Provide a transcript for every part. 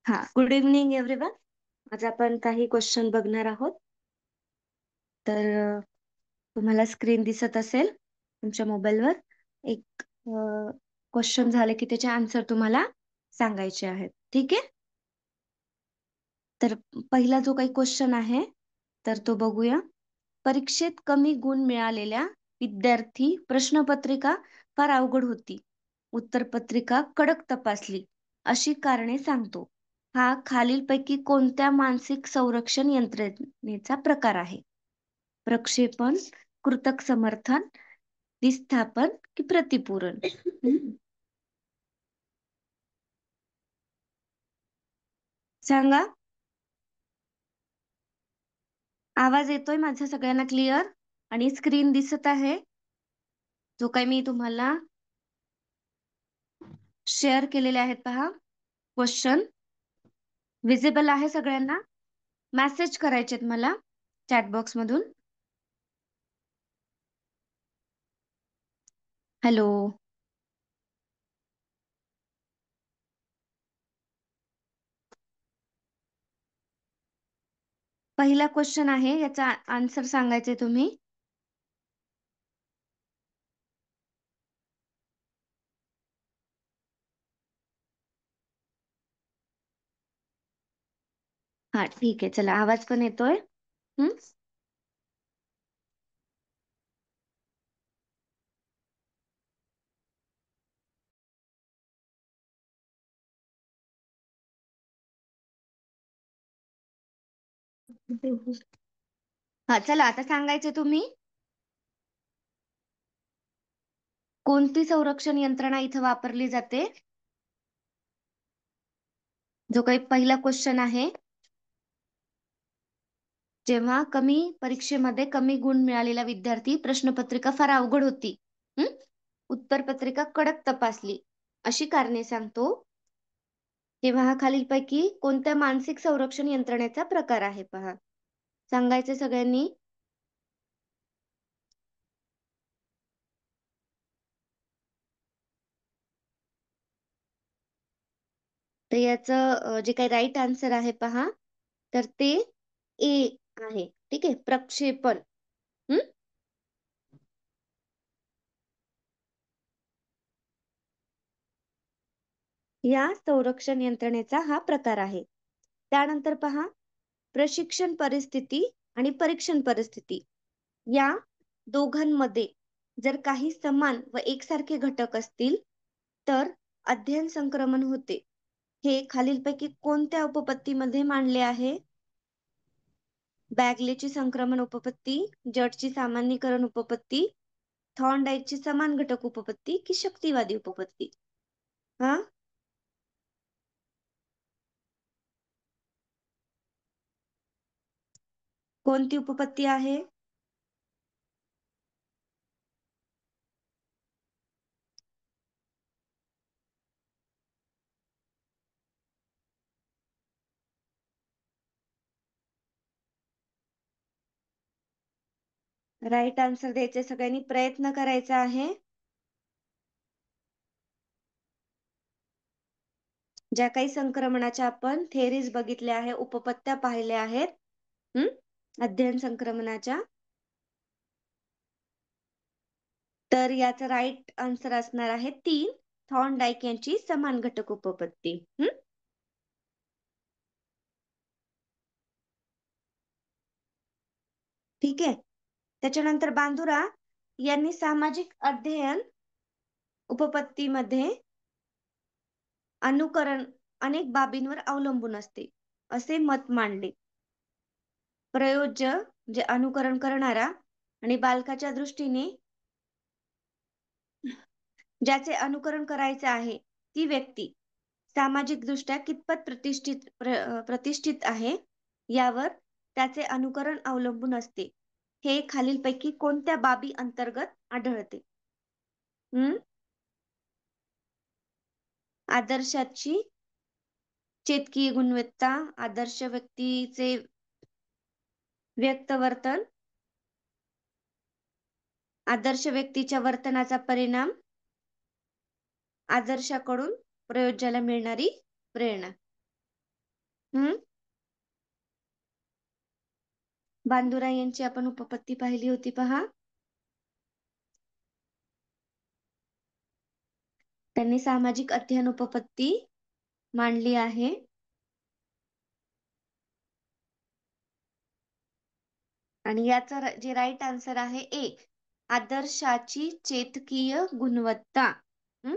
हा, good evening everyone. आज आपण काही क्वेश्चन बघणार आहोत. तर तुम्हाला स्क्रीन दिसत असेल तुमच्या मोबाईलवर. एक क्वेश्चन झाले की त्याचे आन्सर तुम्हाला सांगायचे आहेत. ठीक आहे. तर पहिला जो काही क्वेश्चन आहे तर तो बघूया. परीक्षेत कमी गुण मिळालेल्या विद्यार्थी प्रश्नपत्रिका फार अवघड होती, उत्तरपत्रिका कडक तपासली, अशी कारणे सांगतो. हा खालीलपैकी कोणत्या मानसिक संरक्षण यंत्रणेचा प्रकार आहे? प्रक्षेपण, कृतक समर्थन, विस्थापन की प्रतिपूरण? सांगा. आवाज येतोय माझा सगळ्यांना क्लिअर? आणि स्क्रीन दिसत आहे जो काही मी तुम्हाला शेअर केलेले आहेत पहा क्वेश्चन. विजिबल आहे सगळ्यांना? मेसेज करायचे मला चॅट बॉक्स मधून. हॅलो. पहिला क्वेश्चन आहे, याचा आन्सर सांगायचे तुम्ही. हा ठीक आहे, चला आवाज पण येतोय. हम्म. हा चला, आता सांगायचे तुम्ही. कोणती संरक्षण यंत्रणा इथं वापरली जाते? जो काही पहिला क्वेश्चन आहे, जेव्हा कमी परीक्षेमध्ये कमी गुण मिळालेला विद्यार्थी प्रश्नपत्रिका फार अवघड होती, उत्तरपत्रिका कडक तपासली, अशी कारणे सांगतो, तेव्हा हा खालीलपैकी कोणत्या मानसिक संरक्षण यंत्रणेचा प्रकार आहे पहा. सांगायचे सगळ्यांनी. तर याचं जे काही राईट आन्सर आहे पहा, तर ते ए आहे. ठीक आहे, प्रक्षेपण. हम्म. या संरक्षण यंत्रणेचा हा प्रकार आहे. त्यानंतर पहा, प्रशिक्षण परिस्थिती आणि परीक्षण परिस्थिती या दोघांमध्ये जर काही समान व एकसारखे घटक असतील तर अध्ययन संक्रमण होते. हे खालीलपैकी कोणत्या उपपत्तीमध्ये मांडले आहे? बॅगलेची संक्रमण उपपत्ती, जटची सामान्यीकरण उपपत्ती, थॉर्नडाईकची समान घटक उपपत्ती की शक्तिवादी उपपत्ती? हा, कोणती उपपत्ती आहे? राईट आन्सर द्यायचे सगळ्यांनी प्रयत्न करायचा आहे. ज्या काही संक्रमणाच्या आपण थेरीज बघितल्या आहे, उपपत्त्या पाहिल्या आहेत, अध्ययन संक्रमणाच्या, तर याचा राईट आन्सर असणार आहे 3, थॉर्नडाईक यांची समान घटक उपपत्ती. ठीक आहे. त्याच्यानंतर बांदुरा यांनी सामाजिक अध्ययन उपपत्तीमध्ये अनुकरण अनेक बाबींवर अवलंबून असते, असे मत मांडले. प्रयोज्य जे अनुकरण करणारा आणि बालकाच्या दृष्टीने ज्याचे अनुकरण करायचे आहे ती व्यक्ती सामाजिक दृष्ट्या कितपत प्रतिष्ठित आहे यावर त्याचे अनुकरण अवलंबून असते. हे खालीलपैकी कोणत्या बाबी अंतर्गत आढळते? आदर्शाची चेतकीय गुणवत्ता, आदर्श व्यक्तीचे व्यक्त वर्तन, आदर्श व्यक्तीच्या वर्तनाचा परिणाम, आदर्शाकडून प्रयोज्याला मिळणारी प्रेरणा. हम्म. बांदुरा यांची आपण उपपत्ती पाहिली होती पहा. त्यांनी सामाजिक अध्ययन उपपत्ती मांडली आहे. आणि याचा जे राईट आन्सर आहे ए, आदर्शाची चेतकीय गुणवत्ता. हम्म.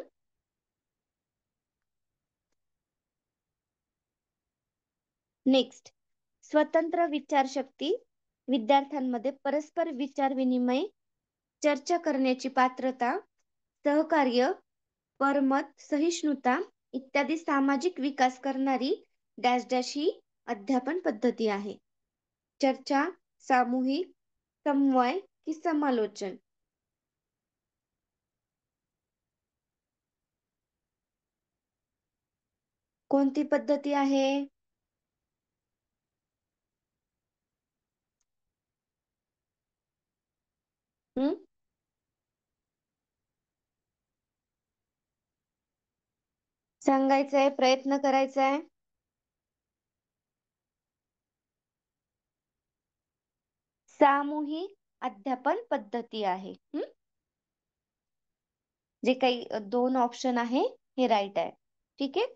नेक्स्ट, स्वतंत्र विचारशक्ती, विद्यार्थ्यांमध्ये परस्पर विचार विनिमय, चर्चा करण्याची पात्रता, सहकार्य, परमत, सहिष्णुता इत्यादी सामाजिक विकास करणारी डॅश डॅश ही अध्यापन पद्धती आहे. चर्चा, सामूहिक, समन्वय की समालोचन? कोणती पद्धती आहे? हम्म. सांगायचंय, प्रयत्न करायचा आहे. सामूहिक अध्यापन पद्धती आहे. जे काही दोन ऑप्शन आहे हे राईट आहे. ठीक आहे.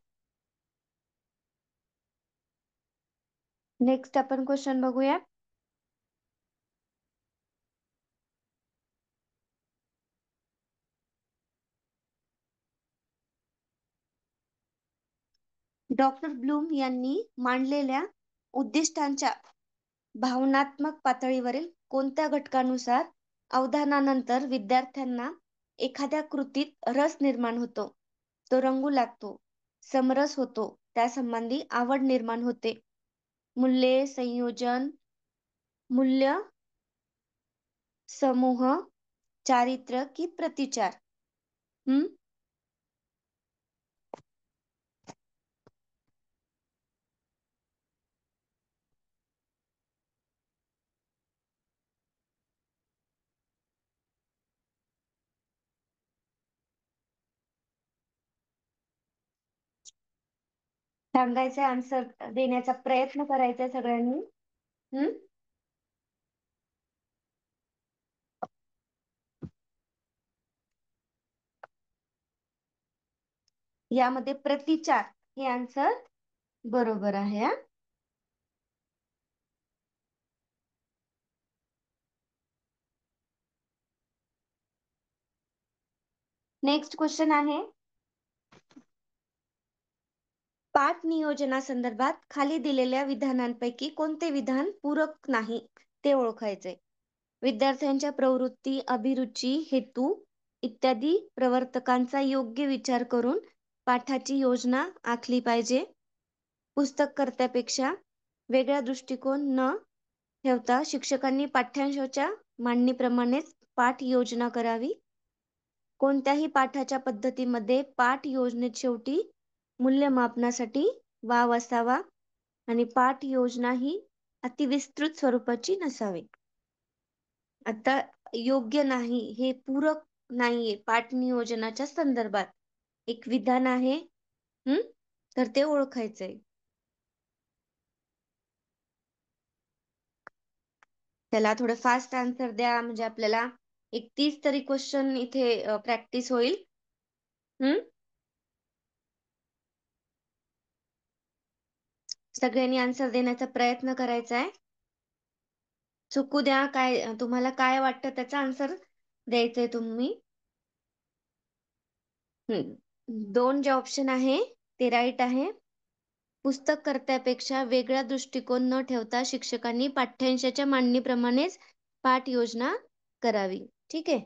नेक्स्ट आपण क्वेश्चन बघूया. डॉक्टर ब्लूम यांनी मांडलेल्या उद्दिष्टांच्या भावनात्मक पातळीवरील कोणत्या घटकानुसार अवधानानंतर विद्यार्थ्यांना एखाद्या कृतीत रस निर्माण होतो, तो रंगू लागतो, समरस होतो, त्यासंबंधी आवड निर्माण होते? मूल्ये, संयोजन, मूल्य समूह, चारित्र्य की प्रतिचार? हम्म. सांगायचा आन्सर देण्याचा प्रयत्न करायचा सगळ्यांनी. हम्म. यामध्ये प्रतिचार हे आन्सर बरोबर आहे. हा. नेक्स्ट क्वेश्चन आहे, पाठ नियोजनासंदर्भात खाली दिलेल्या विधानांपैकी कोणते विधान पूरक नाही ते ओळखायचे? विद्यार्थ्यांच्या प्रवृत्ती, अभिरुची, हेतू इत्यादी प्रवर्तकांचा योग्य विचार करून पाठाची योजना आखली पाहिजे. पुस्तककर्त्यापेक्षा वेगळा दृष्टिकोन न ठेवता शिक्षकांनी पाठ्यांशाच्या मांडणीप्रमाणेच पाठ योजना करावी. कोणत्याही पाठाच्या पद्धतीमध्ये पाठ योजनेत शेवटी मूल्यमापनासाठी वाव असावा आणि पाठ योजना ही अतिविस्तृत स्वरूपाची नसावी. आता योग्य नाही हे पूरक नाहीये पाठ नियोजनाच्या संदर्भात एक विधान आहे. तर ते ओळखायचंय. त्याला थोडं फास्ट आन्सर द्या, म्हणजे आपल्याला एक 30 तरी क्वेश्चन इथे प्रॅक्टिस होईल. हम्म. सगळ्यांनी आन्सर देण्याचा प्रयत्न करायचा आहे. चुकू द्या, काय तुम्हाला काय वाटतं त्याचा आन्सर द्यायचंय तुम्ही. दोन जे ऑप्शन आहे ते राईट आहे. पुस्तककर्त्यापेक्षा वेगळा दृष्टिकोन न ठेवता शिक्षकांनी पाठ्यांशाच्या मांडणीप्रमाणेच पाठ योजना करावी. ठीक आहे.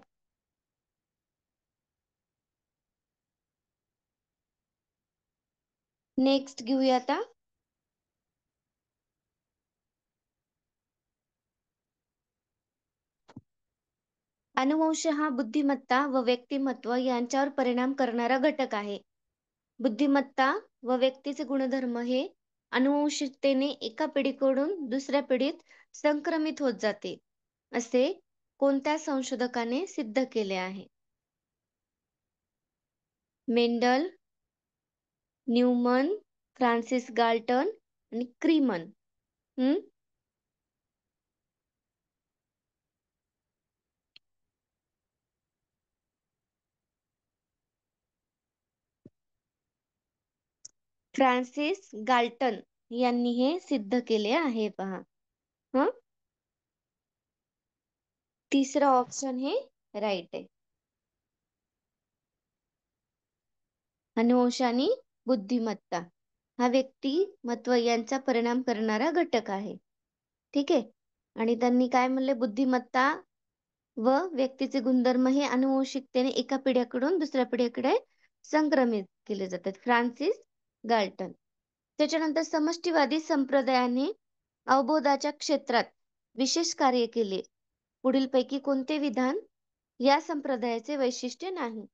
नेक्स्ट घेऊया आता. अनुवंश हा बुद्धिमत्ता व व्यक्तिमत्व यांच्यावर परिणाम करणारा घटक आहे. बुद्धिमत्ता व व्यक्तीचे गुणधर्म हे अनुवंशिकतेने एका पिढीकडून दुसऱ्या पिढीत संक्रमित होत जाते, असे कोणत्या संशोधकाने सिद्ध केले आहे? मेंडल, न्यूमन, फ्रान्सिस गाल्टन, आणि क्रीमन. हम्म. फ्रान्सिस गाल्टन यांनी हे सिद्ध केले आहे पहा. हं. तिसरं ऑप्शन हे राईट आहे. अनुवंश आणि बुद्धिमत्ता हा व्यक्तिमत्व यांचा परिणाम करणारा घटक आहे. ठीक आहे. आणि त्यांनी काय म्हणले, बुद्धिमत्ता व व्यक्तीचे गुणधर्म हे अनुवंशिकतेने एका पिढ्याकडून दुसऱ्या पिढ्याकडे संक्रमित केले जातात. Francis Galton. त्याच्यानंतर समष्टीवादी संप्रदायाने अवबोधाच्या क्षेत्रात विशेष कार्य केले. पुढीलपैकी कोणते विधान या संप्रदायाचे वैशिष्ट्य नाही?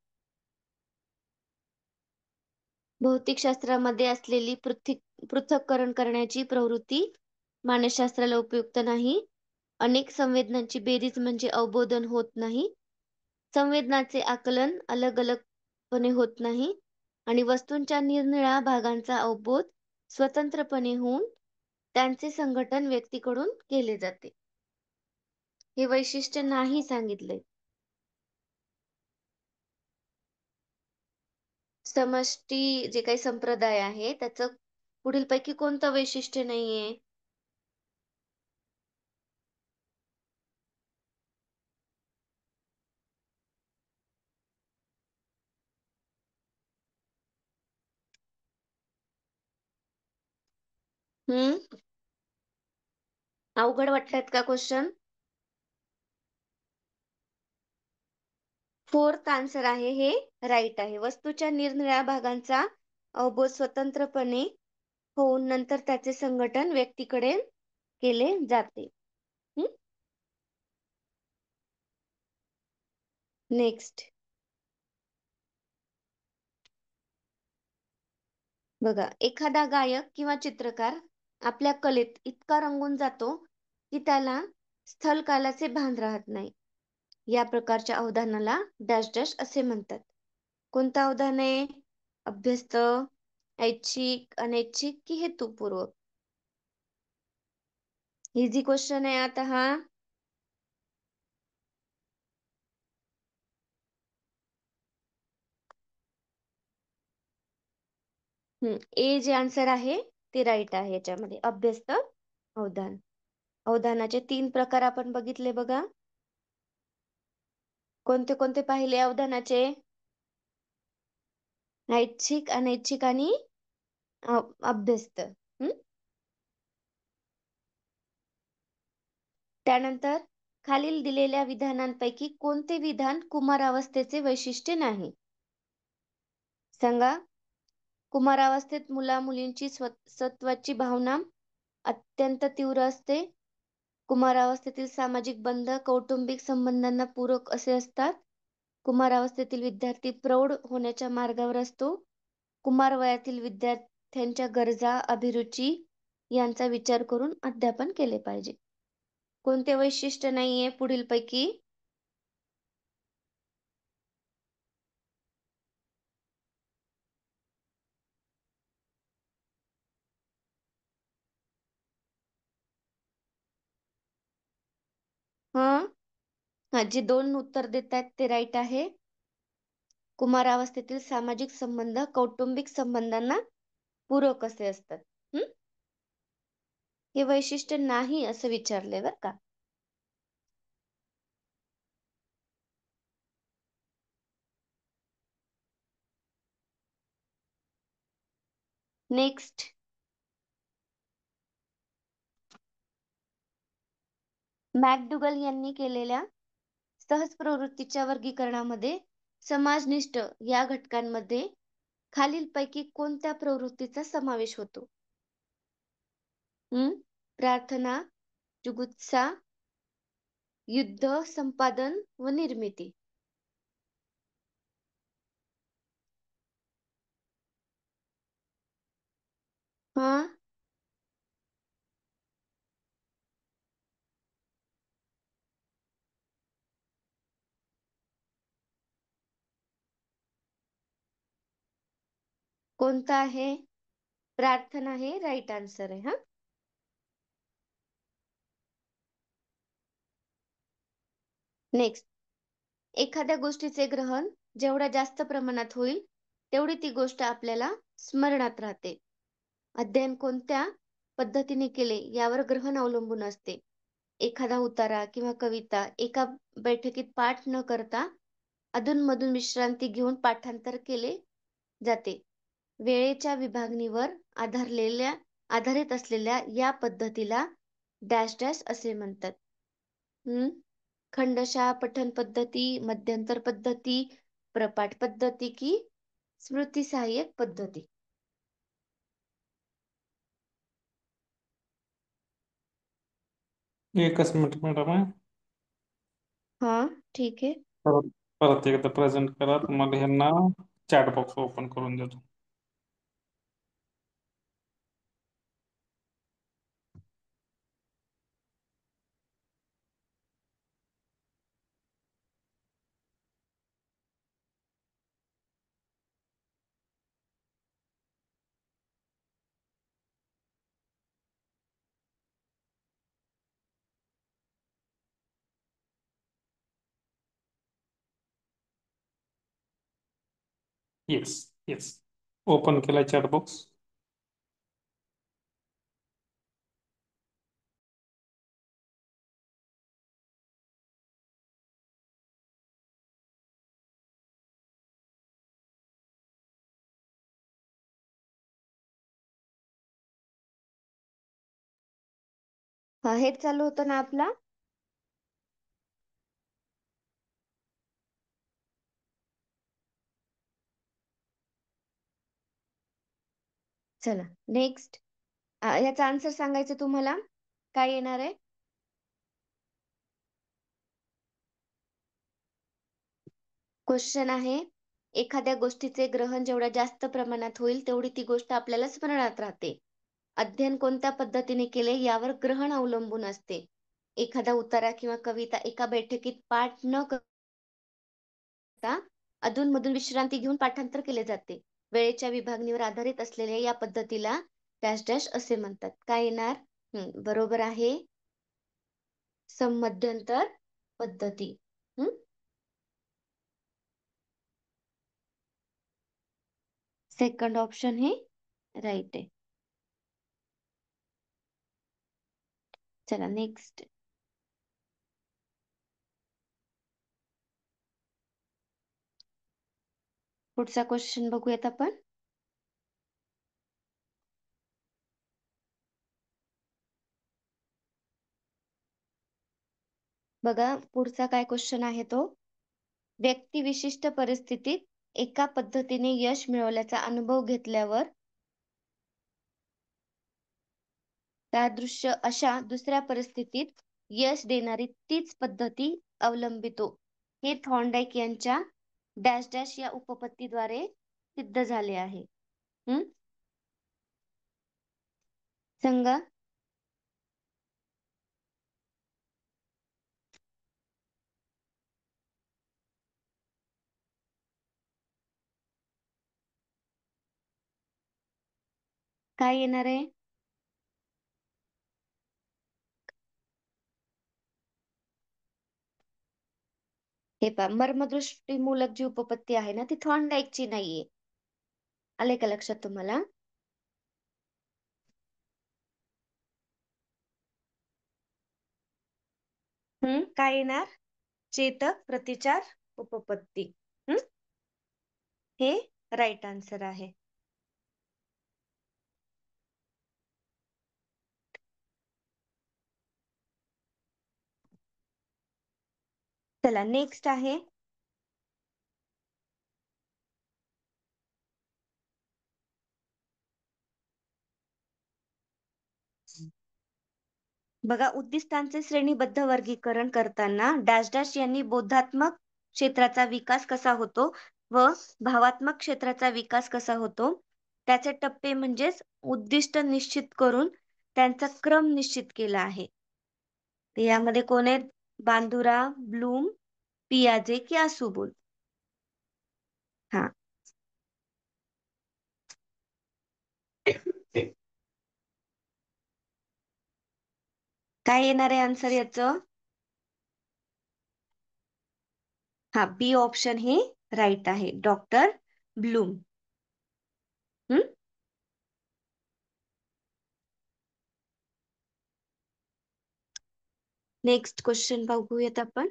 भौतिकशास्त्रामध्ये असलेली पृथक्करण करण्याची प्रवृत्ती मानसशास्त्राला उपयुक्त नाही. अनेक संवेदनांची बेरीज म्हणजे अवबोधन होत नाही. संवेदनाचे आकलन अलग अलगपणे होत नाही आणि वस्तूंच्या निरनिराळ्या भागांचा अवबोध स्वतंत्रपणे होऊन त्यांचे संघटन व्यक्तीकडून केले जाते. हे वैशिष्ट्य नाही सांगितले. समष्टी जे काही संप्रदाय आहे त्याचं पुढीलपैकी कोणतं वैशिष्ट्य नाहीये? हम्म. अवघड वाटतात का क्वेश्चन? फोर्थ आन्सर आहे हे राईट आहे. वस्तूच्या निरनिराळ्या भागांचा अवबोध स्वतंत्रपणे होऊन नंतर त्याचे संघटन व्यक्तीकडे केले जाते. नेक्स्ट बघा, एखादा गायक किंवा चित्रकार आपल्या कलेत इतका रंगून जातो की त्याला स्थलकालाचे भान राहत नाही. या प्रकारच्या अवधानाला डॅश डॅश असे म्हणतात. कोणतं अवधान आहे? अभ्यस्त, ऐच्छिक, अनैच्छिक की हेतुपूर्वक? इझी क्वेश्चन आहे आता हा. ए जे आन्सर आहे ते राईट आहे. याच्यामध्ये अभ्यस्त अवधान. अवधानाचे 3 प्रकार आपण बघितले बघा. कोणते कोणते पाहिले अवधानाचे? ऐच्छिक, अनैच्छिक आणि अभ्यस्त. त्यानंतर खालील दिलेल्या विधानांपैकी कोणते विधान कुमारावस्थेचे वैशिष्ट्य नाही? सांगा. कुमारावस्थेत मुला-मुलींची सत्वाची भावना अत्यंत तीव्र असते. कुमारावस्थेतील सामाजिक बंध कौटुंबिक संबंधांना पूरक असे असतात. कुमारावस्थेतील विद्यार्थी प्रौढ होण्याच्या मार्गावर असतो. कुमार वयातील विद्यार्थ्यांच्या गरजा, अभिरुची यांचा विचार करून अध्यापन केले पाहिजे. कोणते वैशिष्ट्य नाहीये पुढीलपैकी? हं. हा, जे 2 उत्तर देत आहेत ते राईट आहे. कुमारावस्थेतील सामाजिक संबंध कौटुंबिक संबंधांना पूरक असे असतात. हे वैशिष्ट्य नाही असं विचारलंय बरं का. नेक्स्ट. मॅकडुगल यांनी केलेल्या सहज प्रवृत्तीच्या वर्गीकरणामध्ये समाजनिष्ठ या घटकांमध्ये खालीलपैकी कोणत्या प्रवृत्तीचा समावेश होतो? प्रार्थना, जुगुप्सा, युद्ध, संपादन व निर्मिती. हा. कोणता आहे? प्रार्थना हे राईट आन्सर आहे. हा, नेक्स्ट. एखाद्या गोष्टीचे ग्रहण जेवढ्या जास्त प्रमाणात होईल तेवढी ती गोष्ट आपल्याला स्मरणात राहते. अध्ययन कोणत्या पद्धतीने केले यावर ग्रहण अवलंबून असते. एखादा उतारा किंवा कविता एका बैठकीत पाठ न करता अधूनमधून विश्रांती घेऊन पाठांतर केले जाते. वेळेच्या विभागणीवर आधारित असलेल्या या पद्धतीला डॅश डॅश असे म्हणतात. खंडशः पठन पद्धती, मध्यंतर पद्धती, प्रपाठ पद्धती की स्मृती सहाय्यक पद्धती? एकच मिनिट मॅडम आहे. हा, ठीक आहे. परत परत एकदा प्रेझेंट करा. तुम्हाला ह्यांना चॅट बॉक्स ओपन करून देतो. येस येस, ओपन केला चॅट बॉक्स. हा, हेच चालू होतं ना आपला. चला नेक्स्ट. याचा आन्सर सांगायचं तुम्हाला. काय येणार आहे? क्वेश्चन आहे, एखाद्या गोष्टीचे ग्रहण जेवढ्या जास्त प्रमाणात होईल तेवढी ती गोष्ट आपल्याला स्मरणात राहते. अध्ययन कोणत्या पद्धतीने केले यावर ग्रहण अवलंबून असते. एखादा उतारा किंवा कविता एका बैठकीत पाठ न करता अधूनमधून विश्रांती घेऊन पाठांतर केले जाते. वेळेच्या विभागणीवर आधारित असलेल्या या पद्धतीला डॅश डॅश असे म्हणतात. काय येणार? बरोबर आहे, सममध्यंतर पद्धती. सेकंड ऑप्शन हे राईट आहे. चला नेक्स्ट. पुढचा क्वेश्चन बघूयात आपण. बघा पुढचा काय क्वेश्चन आहे तो. व्यक्ती विशिष्ट परिस्थितीत एका पद्धतीने यश मिळवल्याचा अनुभव घेतल्यावर त्यादृश्य अशा दुसऱ्या परिस्थितीत यश देणारी तीच पद्धती अवलंबितो. हे थॉर्नडाईक यांच्या डॅश डॅश या उपपत्तीद्वारे सिद्ध झाले आहे. सांगा. काय येणार आहे? हे पहा, मर्मदृष्टीमूलक जी उपपत्ती आहे ना ती थॉर्नडाईकची नाहीये. आले का लक्षात तुम्हाला? काय येणार? चेतक प्रतिचार उपपत्ती. हे राईट आन्सर आहे. चला नेक्स्ट आहे. बघा, उद्दिष्टांचे श्रेणीबद्ध वर्गीकरण करताना डॅश डॅश यांनी बोधात्मक क्षेत्राचा विकास कसा होतो व भावात्मक क्षेत्राचा विकास कसा होतो त्याचे टप्पे म्हणजेच उद्दिष्ट निश्चित करून त्यांचा क्रम निश्चित केला आहे. यामध्ये कोण आहेत? बांदुरा, ब्लूम, पियाजे की आसुबोल? हा, काय येणार आहे आन्सर याचं? हा, बी ऑप्शन हे राईट आहे, डॉक्टर ब्लूम. हम्म. नेक्स्ट क्वेश्चन बघूयात आपण.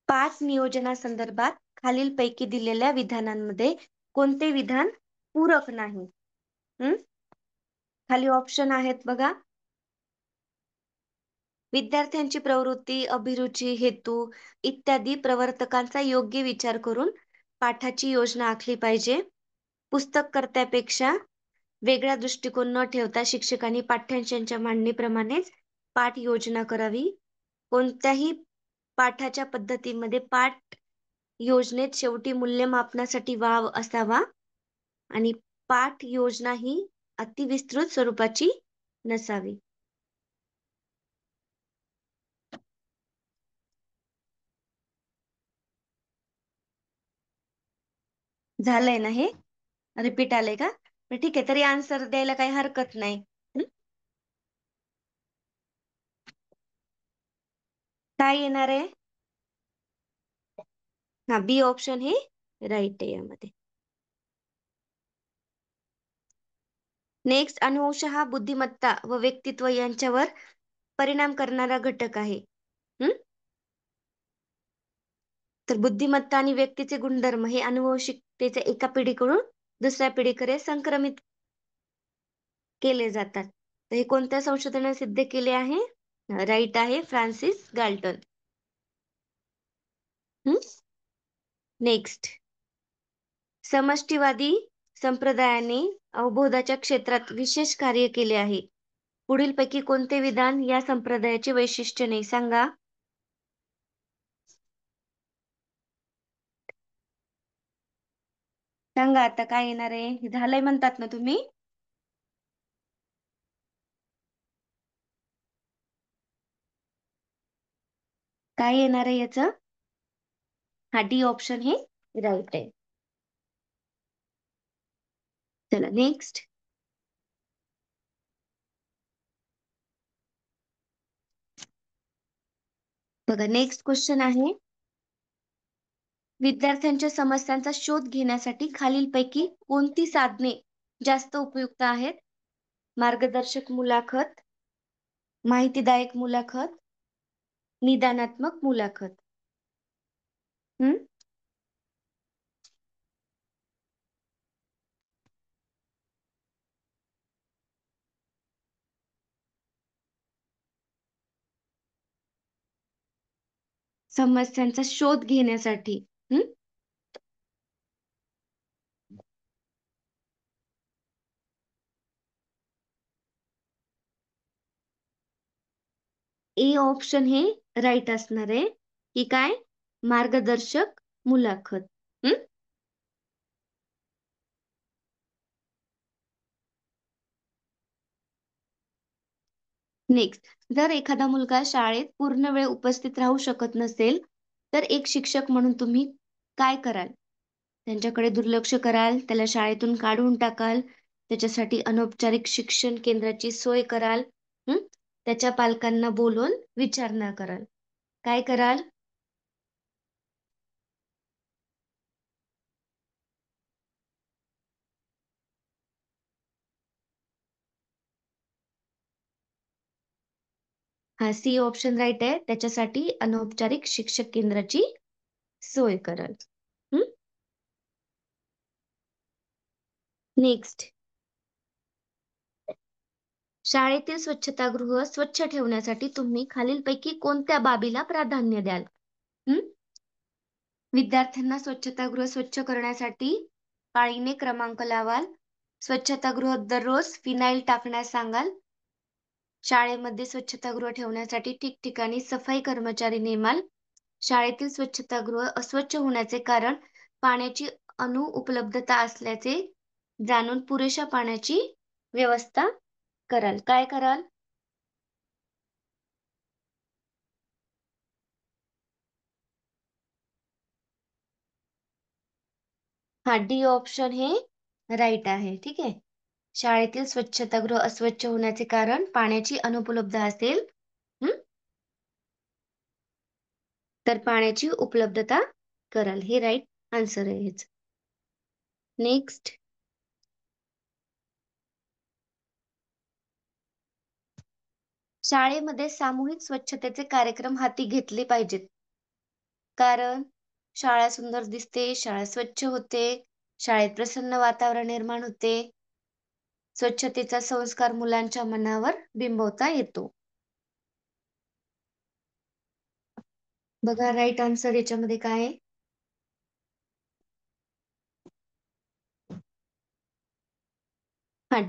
पाठ नियोजनासंदर्भात खालीलपैकी दिलेल्या विधानांमध्ये कोणते विधान पूरक नाही? हम्म. खाली ऑप्शन आहेत बघा. विद्यार्थ्यांची प्रवृत्ती, अभिरुची, हेतू इत्यादी प्रवर्तकांचा योग्य विचार करून पाठाची योजना आखली पाहिजे. पुस्तककर्त्यापेक्षा वेगळा दृष्टिकोन न ठेवता शिक्षकांनी पाठ्यांशांच्या मांडणीप्रमाणेच पाठ योजना करावी. कोणत्याही पाठाच्या पद्धतीमध्ये पाठ योजनेत शेवटी मूल्यमापनासाठी वाव असावा आणि पाठ योजना ही अतिविस्तृत स्वरूपाची नसावी. झालंय ना हे? रिपीट आलंय का? ठीक आहे, तरी आन्सर द्यायला काही हरकत नाही. काय येणार आहे? हा, बी ऑप्शन हे राईट आहे यामध्ये. नेक्स्ट, अनुवंश हा बुद्धिमत्ता व व्यक्तित्व यांच्यावर परिणाम करणारा घटक आहे. तर बुद्धिमत्ता आणि व्यक्तीचे गुणधर्म हे अनुवंशिकतेचे एका पिढीकडून दुसऱ्या पिढीकडे संक्रमित केले जातात. तर हे कोणत्या संशोधनाने सिद्ध केले आहे? राईट आहे, फ्रान्सिस गाल्टन. नेक्स्ट, समष्टीवादी संप्रदायाने अवबोधाच्या क्षेत्रात विशेष कार्य केले आहे. पुढीलपैकी कोणते विधान या संप्रदायाचे वैशिष्ट्य नाही? सांगा. सांगा आता काय येणार आहे? हे झालंय म्हणतात ना तुम्ही? काय येणार आहे याच? हा, डी ऑप्शन हे राईट आहे. चला नेक्स्ट. बघा, नेक्स्ट क्वेश्चन आहे, विद्यार्थ्यांच्या समस्यांचा शोध घेण्यासाठी खालीलपैकी कोणती साधने जास्त उपयुक्त आहेत? मार्गदर्शक मुलाखत, माहितीदायक मुलाखत, निदानात्मक मुलाखत. हम्म. समस्यांचा शोध घेण्यासाठी. ए ऑप्शन हे राईट असणार आहे की काय? मार्गदर्शक मुलाखत. नेक्स्ट, जर एखादा मुलगा शाळेत पूर्ण वेळ उपस्थित राहू शकत नसेल तर एक शिक्षक म्हणून तुम्ही काय कराल? त्यांच्याकडे दुर्लक्ष कराल, त्याला शाळेतून काढून टाकाल, त्याच्यासाठी अनौपचारिक शिक्षण केंद्राची सोय कराल, त्याच्या पालकांना बोलून विचारणा कराल. काय कराल? हा, सी ऑप्शन राईट आहे, त्याच्यासाठी अनौपचारिक शिक्षक केंद्राची सोय कराल. नेक्स्ट, शाळेतील स्वच्छतागृह स्वच्छ ठेवण्यासाठी तुम्ही खालीलपैकी कोणत्या बाबीला प्राधान्य द्याल? विद्यार्थ्यांना स्वच्छतागृह स्वच्छ करण्यासाठी पाळीने क्रमांक लावाल, स्वच्छतागृह दररोज फिनाईल टाकण्यास सांगाल, शाळेमध्ये स्वच्छतागृह ठेवण्यासाठी ठिकठिकाणी सफाई कर्मचारी नेमाल, शाळेतील स्वच्छतागृह अस्वच्छ होण्याचे कारण पाण्याची अनुपलब्धता असल्याचे जाणून पुरेशा पाण्याची व्यवस्था कराल. काय कराल? हा, डी ऑप्शन हे राईट आहे. ठीक आहे. शाळेतील स्वच्छतागृह अस्वच्छ होण्याचे कारण पाण्याची अनुपलब्धता असेल. हं? तर पाण्याची उपलब्धता कराल. हे राईट आन्सर आहे ह्याचं. नेक्स्ट. शाळेमध्ये सामूहिक स्वच्छतेचे कार्यक्रम हाती घेतले पाहिजेत. कारण शाळा सुंदर दिसते, शाळा स्वच्छ होते, शाळेत प्रसन्न वातावरण निर्माण होते. स्वच्छतेचा संस्कार मुलांच्या मनावर बिंबवता येतो. बघा राईट आन्सर याच्यामध्ये काय आहे?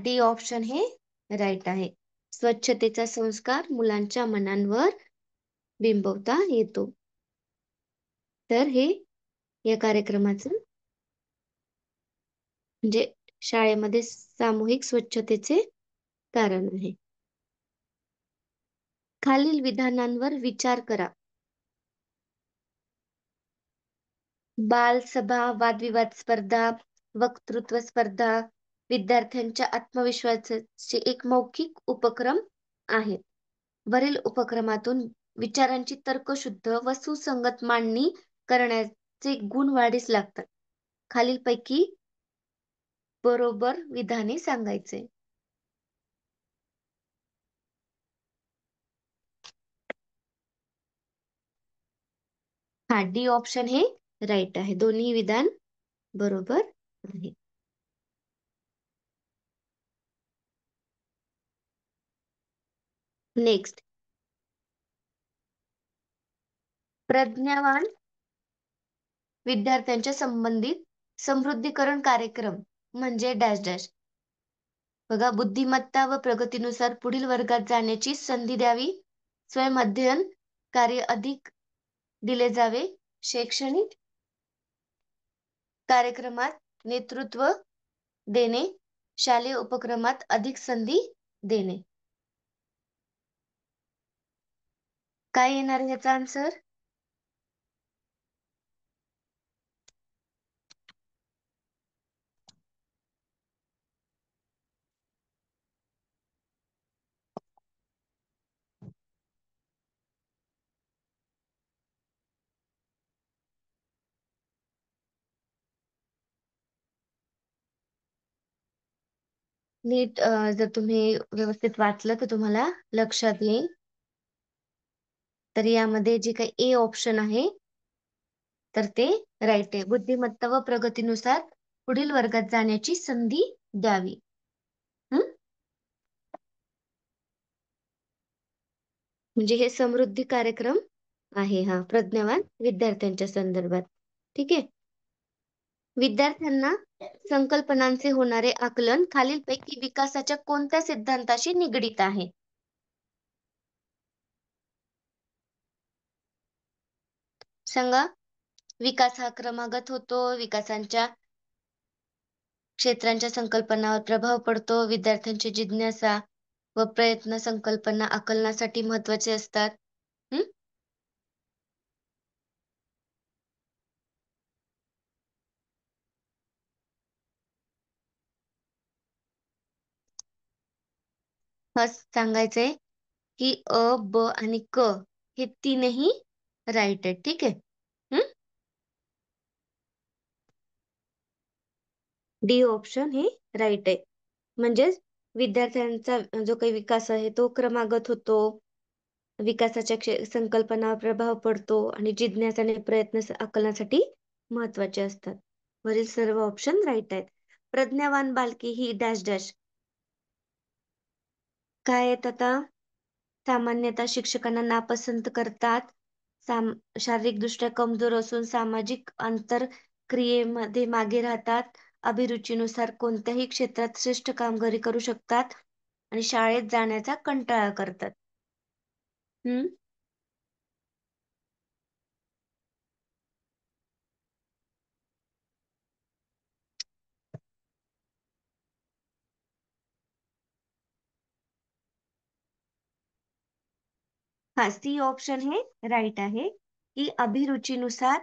डी ऑप्शन हे राईट आहे. स्वच्छतेचा संस्कार मुलांच्या मनांवर बिंबवता येतो. तर हे या कार्यक्रमाचं म्हणजे शाळेमध्ये सामूहिक स्वच्छतेचे कारण आहे. खालील विधानांवर विचार करा. बालसभा, वादविवाद स्पर्धा, वक्तृत्व स्पर्धा विद्यार्थ्यांच्या आत्मविश्वासाचे एक मौखिक उपक्रम आहेत. वरील उपक्रमातून विचारांची तर्कशुद्ध व सुसंगत मांडणी करण्याचे गुण वाढीस लागतात. खालीलपैकी बरोबर विधाने सांगायचे. डी ऑप्शन हे राईट आहे. दोन्ही विधान बरोबर आहे. नेक्स्ट. प्रज्ञावान विद्यार्थ्यांच्या संबंधित समृद्धीकरण कार्यक्रम म्हणजे डॅश डॅश. बघा, बुद्धिमत्ता व प्रगतीनुसार पुढील वर्गात जाण्याची संधी द्यावी. स्वयं अध्ययन कार्य अधिक दिले जावे. शैक्षणिक कार्यक्रमात नेतृत्व देणे. शालेय उपक्रमात अधिक संधी देणे. काय येणार आहे याचा आन्सर? नीट जर तुम्ही व्यवस्थित वाचलं तर तुम्हाला लक्षात येईल. तर यामध्ये जे काही ए ऑप्शन आहे तर ते राईट आहे. बुद्धिमत्ता व प्रगतीनुसार पुढील वर्गात जाण्याची संधी द्यावी. म्हणजे हे समृद्धी कार्यक्रम आहे हा प्रज्ञावान विद्यार्थ्यांच्या संदर्भात. ठीक आहे. विद्यार्थ्यांना संकल्पनांचे होणारे आकलन खालीलपैकी विकासाच्या कोणत्या सिद्धांताशी निगडित आहे? सांगा. विकास हा क्रमागत होतो. विकासांच्या क्षेत्रांच्या संकल्पनावर प्रभाव पडतो. विद्यार्थ्यांची जिज्ञासा व प्रयत्न संकल्पना आकलनासाठी महत्वाचे असतात. फर्स्ट सांगायचंय की अ, ब आणि क हे तीनही राईट आहेत. ठीक आहे. डी ऑप्शन हे राईट आहे. म्हणजेच विद्यार्थ्यांचा जो काही विकास आहे तो क्रमागत होतो. विकासाच्या संकल्पनावर प्रभाव पडतो आणि जिज्ञासा आणि प्रयत्न आकलनासाठी महत्वाचे असतात. वरील सर्व ऑप्शन राईट आहेत. प्रज्ञावान बालके ही डॅश डॅश काय आहेत आता? सामान्यतः शिक्षकांना नापसंत करतात. शारीरिकदृष्ट्या कमजोर असून सामाजिक आंतरक्रियेमध्ये मागे राहतात. अभिरुचीनुसार कोणत्याही क्षेत्रात श्रेष्ठ कामगिरी करू शकतात आणि शाळेत जाण्याचा कंटाळा करतात. हा, सी ऑप्शन हे राईट आहे की अभिरुचीनुसार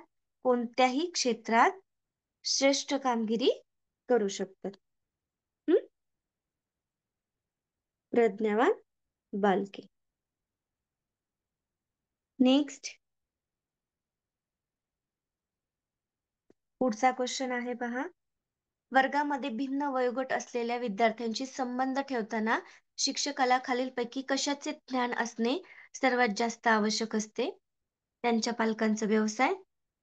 कोणत्याही क्षेत्रात श्रेष्ठ कामगिरी करू शकतात. प्रज्ञावान बालके. नेक्स्ट, पुढचा क्वेश्चन आहे पहा. वर्गामध्ये भिन्न वयोगट असलेल्या विद्यार्थ्यांशी संबंध ठेवताना शिक्षकाला खालीलपैकी कशाचे ज्ञान असणे सर्वात जास्त आवश्यक असते? त्यांच्या पालकांचा व्यवसाय,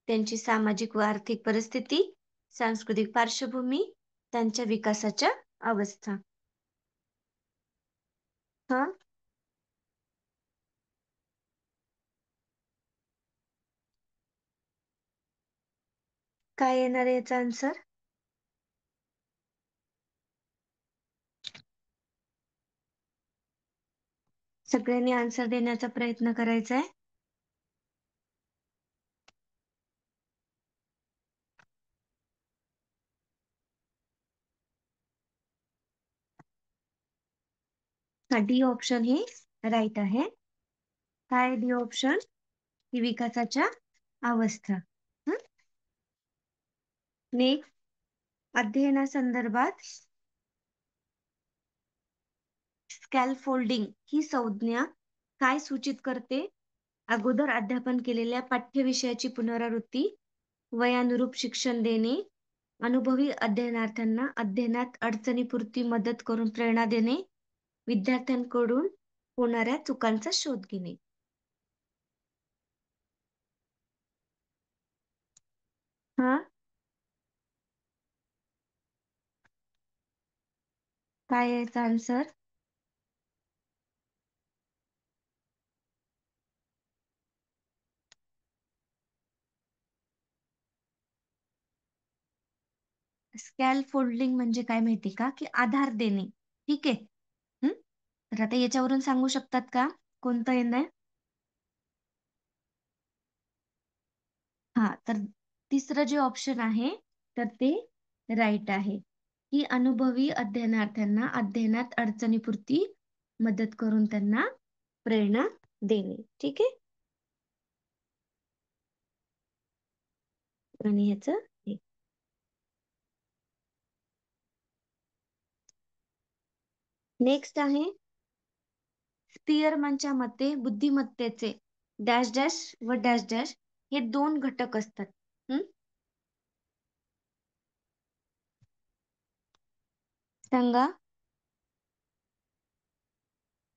त्यांची सामाजिक व आर्थिक परिस्थिती, सांस्कृतिक पार्श्वभूमी, त्यांच्या विकासाच्या अवस्था. हा, काय येणार आहे याचा आन्सर? सगळ्यांनी आन्सर देण्याचा प्रयत्न करायचा आहे. हा, डी ऑप्शन हे राईट आहे. काय डी ऑप्शन? ही विकासाच्या अवस्था. नेक्स्ट, अध्ययनासंदर्भात स्कॅलफोल्डिंग ही संज्ञा काय सूचित करते? अगोदर अध्यापन केलेल्या पाठ्यविषयाची पुनरावृत्ती, वयानुरूप शिक्षण देणे, अनुभवी अध्ययनार्थ्यांना अध्ययनात अडचणीपुरती मदत करून प्रेरणा देणे, विद्यार्थ्यांकडून होणाऱ्या चुकांचा शोध घेणे. हा, काय आहे याचा आन्सर? स्कॅलफोल्डिंग म्हणजे काय माहिती का? की आधार देणे. ठीक आहे. तर आता याच्यावरून सांगू शकतात का कोणतं येणं? हा, तर तिसरं जे ऑप्शन आहे तर ते राईट आहे, की अनुभवी अध्ययनार्थ्यांना अध्ययनात अडचणीपुरती मदत करून त्यांना प्रेरणा देणे. ठीक आहे. आणि ह्याचं नेक्स्ट आहे, स्पियरमनच्या मते बुद्धिमत्तेचे डॅश डॅश व डॅश डॅश हे दोन घटक असतात. सांगा,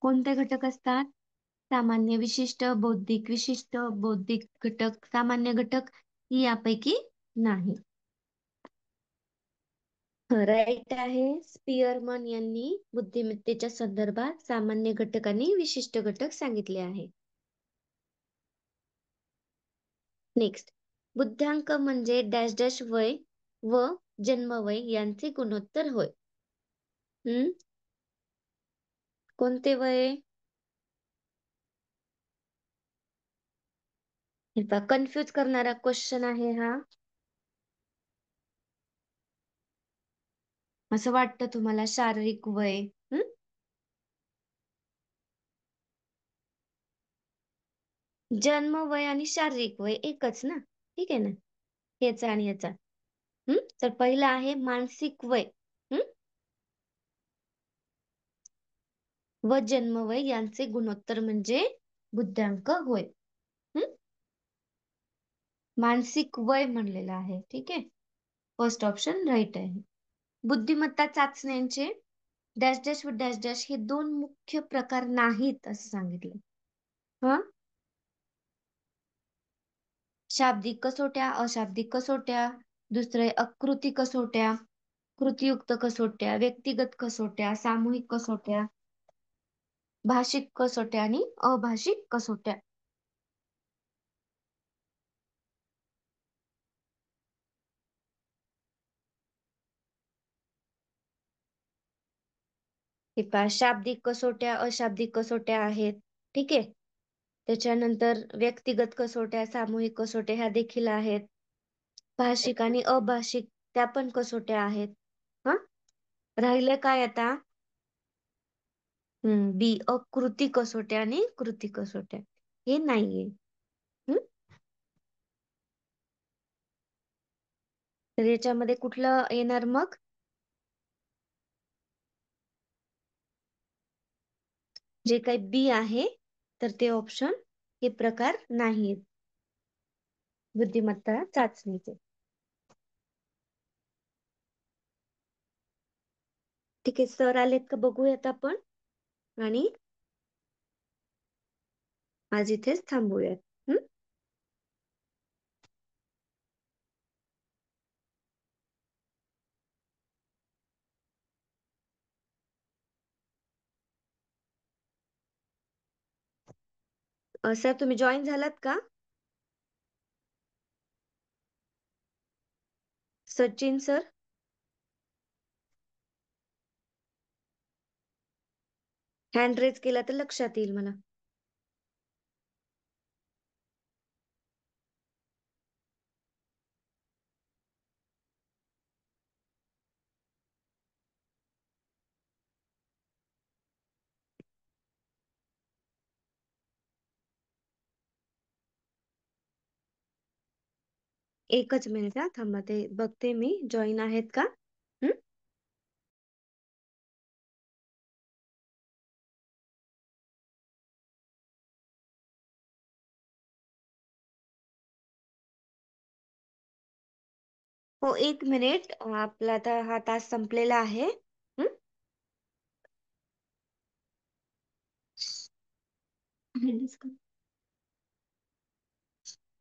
कोणते घटक असतात? सामान्य विशिष्ट, बौद्धिक विशिष्ट, बौद्धिक घटक, सामान्य घटक, ही यापैकी नाही. राईट आहे. स्पियरमन यांनी बुद्धिमत्तेच्या संदर्भात सामान्य घटक आणि विशिष्ट घटक सांगितले आहे. नेक्स्ट, बुद्ध्यांक म्हणजे डॅश डॅश वय व जन्मवय यांचे गुणोत्तर होय. कोणते वय? कन्फ्युज करणारा क्वेश्चन आहे हा. असं वाटतं तुम्हाला शारीरिक वय? जन्म वय आणि शारीरिक वय एकच ना. ठीक आहे ना, याचा आणि याचा. तर पहिला आहे मानसिक वय व जन्मवय यांचे गुणोत्तर म्हणजे बुद्ध्यांक होय. मानसिक वय म्हणलेलं आहे. ठीक आहे, फर्स्ट ऑप्शन राईट आहे. बुद्धिमत्ता चाचण्यांचे डॅश डॅश व डॅश डॅश हे दोन मुख्य प्रकार नाहीत असं सांगितलं. शाब्दिक कसोट्या, अशाब्दिक कसोट्या, दुसरे अकृती कसोट्या, कृतीयुक्त कसोट्या, व्यक्तिगत कसोट्या, सामूहिक कसोट्या, भाषिक कसोट्या आणि अभाषिक कसोट्या. हे पहा, शाब्दिक कसोट्या, अशाब्दिक कसोट्या आहेत. ठीक आहे. त्याच्यानंतर व्यक्तिगत कसोट्या, सामूहिक कसोट्या ह्या देखील आहेत. भाषिक आणि अभाषिक त्या पण कसोट्या आहेत. हा, राहिले काय आता? बी, अकृती कसोट्या आणि कृती कसोट्या हे नाहीये. तर याच्यामध्ये कुठलं येणार मग? जे काही बी आहे तर ते ऑप्शन हे प्रकार नाहीत बुद्धिमत्ता चाचणीचे. ठीक आहे, सर आलेत का बघूयात आपण, आणि आज इथेच थांबूयात. हम्म. सर तुम्ही जॉईन झालात का? सचिन सर. हँड रेज केला तर लक्षात येईल मला. एकच मिनिट हा, थांबा, ते बघते मी जॉईन आहेत का. हम्म. हो, एक मिनिट, आपला आता हा तास संपलेला आहे. हम्म.